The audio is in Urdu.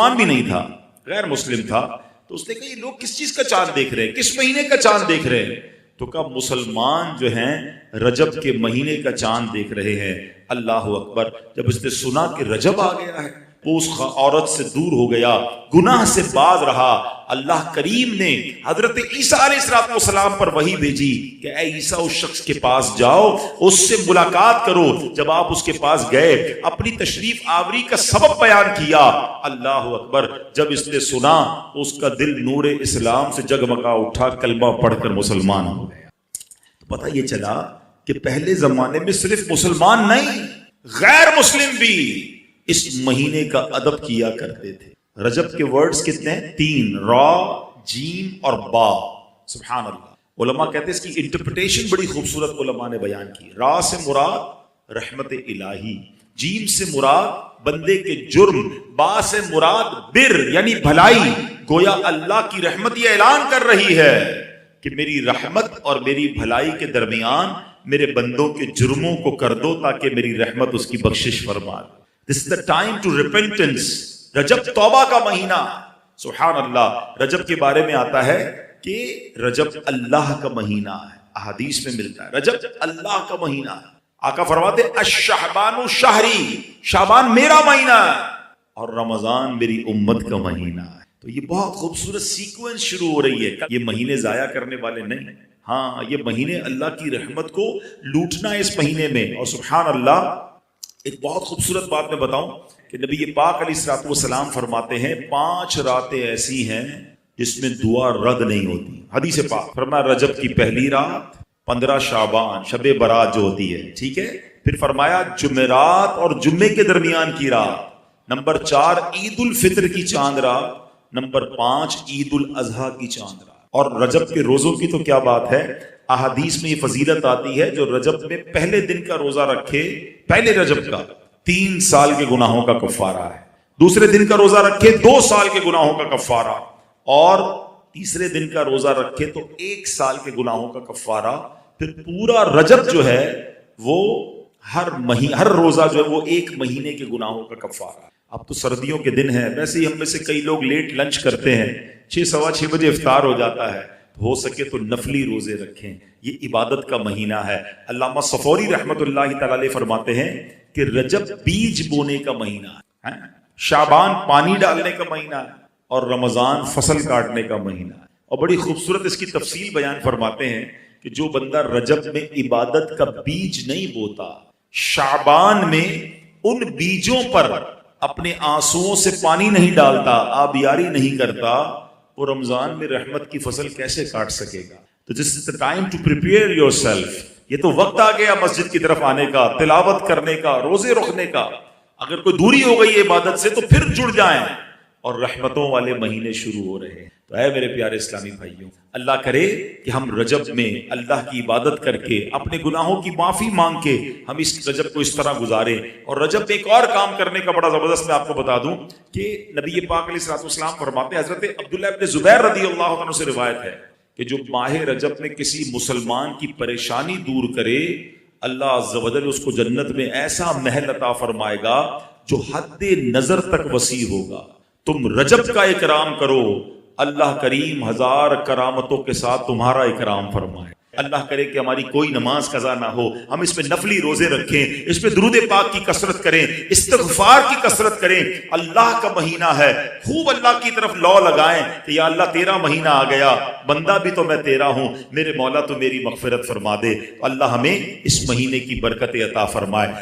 مسلمان بھی نہیں تھا، غیر مسلم تھا. تو اس نے کہا یہ لوگ کس چیز کا چاند دیکھ رہے ہیں، کس مہینے کا چاند دیکھ رہے ہیں؟ تو کہا مسلمان جو ہیں رجب کے مہینے کا چاند دیکھ رہے ہیں. اللہ اکبر. جب اس نے سنا کہ رجب آ گیا ہے وہ اس عورت سے دور ہو گیا، گناہ سے باز رہا. اللہ کریم نے حضرت عیسیٰ علیہ السلام پر وحی بھیجی کہ اے عیسیٰ اس شخص کے پاس جاؤ، اس سے ملاقات کرو. جب آپ اس کے پاس گئے اپنی تشریف آوری کا سبب بیان کیا. اللہ اکبر. جب اس نے سنا اس کا دل نور اسلام سے جگمگا اٹھا، کلمہ پڑھ کر مسلمان ہو گیا. تو پتہ یہ چلا کہ پہلے زمانے میں صرف مسلمان نہیں، غیر مسلم بھی اس مہینے کا ادب کیا کرتے تھے. رجب کے ورڈز کتنے ہیں؟ 3، را، جیم اور با. سبحان اللہ. علماء کہتے ہیں اس کی انٹرپریٹیشن بڑی خوبصورت علماء نے بیان کی. را سے مراد رحمت الہی، جیم سے مراد بندے کے جرم، با سے مراد بر یعنی بھلائی. گویا اللہ کی رحمت یہ اعلان کر رہی ہے کہ میری رحمت اور میری بھلائی کے درمیان میرے بندوں کے جرموں کو کر دو تاکہ میری رحمت اس کی بخشش فرما. This is the time to repentance. رجب توبہ کا مہینہ. سبحان اللہ. رجب کے بارے میں آتا ہے کہ رجب اللہ کا مہینہ ہے، احادیث میں ملتا ہے رجب اللہ کا مہینہ ہے. آقا فرماتے الشعبان شہری، شعبان میرا مہینہ ہے اور رمضان میری امت کا مہینہ ہے. تو یہ بہت خوبصورت سیکوینس شروع ہو رہی ہے. یہ مہینے ضائع کرنے والے نہیں، ہاں یہ مہینے اللہ کی رحمت کو لوٹنا ہے اس مہینے میں. اور سبحان اللہ ایک بہت خوبصورت بات میں بتاؤں کہ نبی پاک علیہ الصلوۃ والسلام فرماتے ہیں 5 راتیں ایسی ہیں جس میں دعا رد نہیں ہوتی. حدیث پاک فرمایا رجب کی پہلی رات، 15 شعبان شب برات جو ہوتی ہے، ٹھیک ہے. پھر فرمایا جمعرات اور جمعے کے درمیان کی رات، نمبر 4 عید الفطر کی چاند رات، نمبر 5 عید الاضحیٰ کی چاند رات. اور رجب کے روزوں کی تو کیا بات ہے. احادیث میں یہ فضیلت آتی ہے جو رجب میں پہلے دن کا روزہ رکھے، پہلے رجب کا 3 سال کے گناہوں کا کفارہ ہے. دوسرے دن کا روزہ رکھے 2 سال کے گناہوں کا کفارہ، اور تیسرے دن کا روزہ رکھے تو 1 سال کے گناہوں کا کفارہ. پھر پورا رجب جو ہے وہ ہر روزہ جو ہے وہ 1 مہینے کے گناہوں کا کفارہ. اب تو سردیوں کے دن ہیں، ویسے ہی ہم میں سے کئی لوگ لیٹ لنچ کرتے ہیں، 6 سوا 6 بجے افطار ہو جاتا ہے. ہو سکے تو نفلی روزے رکھیں، یہ عبادت کا مہینہ ہے. علامہ صفوری رحمت اللہ تعالی علیہ فرماتے ہیں کہ رجب بیج بونے کا مہینہ ہے، شعبان پانی ڈالنے کا مہینہ ہے، اور رمضان فصل کاٹنے کا مہینہ ہے. اور بڑی خوبصورت اس کی تفصیل بیان فرماتے ہیں کہ جو بندہ رجب میں عبادت کا بیج نہیں بوتا، شعبان میں ان بیجوں پر اپنے آنسوؤں سے پانی نہیں ڈالتا، آبیاری نہیں کرتا، وہ رمضان میں رحمت کی فصل کیسے کاٹ سکے گا. تو this is the time to prepare yourself. یہ تو وقت آ گیا مسجد کی طرف آنے کا، تلاوت کرنے کا، روزے رکھنے کا. اگر کوئی دوری ہو گئی عبادت سے تو پھر جڑ جائیں، اور رحمتوں والے مہینے شروع ہو رہے ہیں. تو اے میرے پیارے اسلامی بھائیوں، اللہ کرے کہ ہم رجب میں اللہ کی عبادت کر کے اپنے گناہوں کی معافی مانگ کے ہم اس رجب کو اس طرح گزاریں. اور رجب میں ایک اور کام کرنے کا بڑا زبردست میں آپ کو بتا دوں کہ نبی پاک علیہ الصلوۃ والسلام فرماتے ہیں، حضرت عبداللہ ابن زبیر رضی اللہ عنہ سے روایت ہے کہ جو ماہ رجب میں کسی مسلمان کی پریشانی دور کرے، اللہ عز و جل اس کو جنت میں ایسا محل عطا فرمائے گا جو حد نظر تک وسیع ہوگا. تم رجب کا اکرام کرو، اللہ کریم 1000 کرامتوں کے ساتھ تمہارا اکرام فرمائے. اللہ کرے کہ ہماری کوئی نماز قضا نہ ہو، ہم اس میں نفلی روزے رکھیں، اس میں درود پاک کی کثرت کریں، استغفار کی کثرت کریں. اللہ کا مہینہ ہے، خوب اللہ کی طرف لو لگائیں کہ یا اللہ تیرا مہینہ آ گیا، بندہ بھی تو میں تیرا ہوں، میرے مولا تو میری مغفرت فرما دے. اللہ ہمیں اس مہینے کی برکت عطا فرمائے.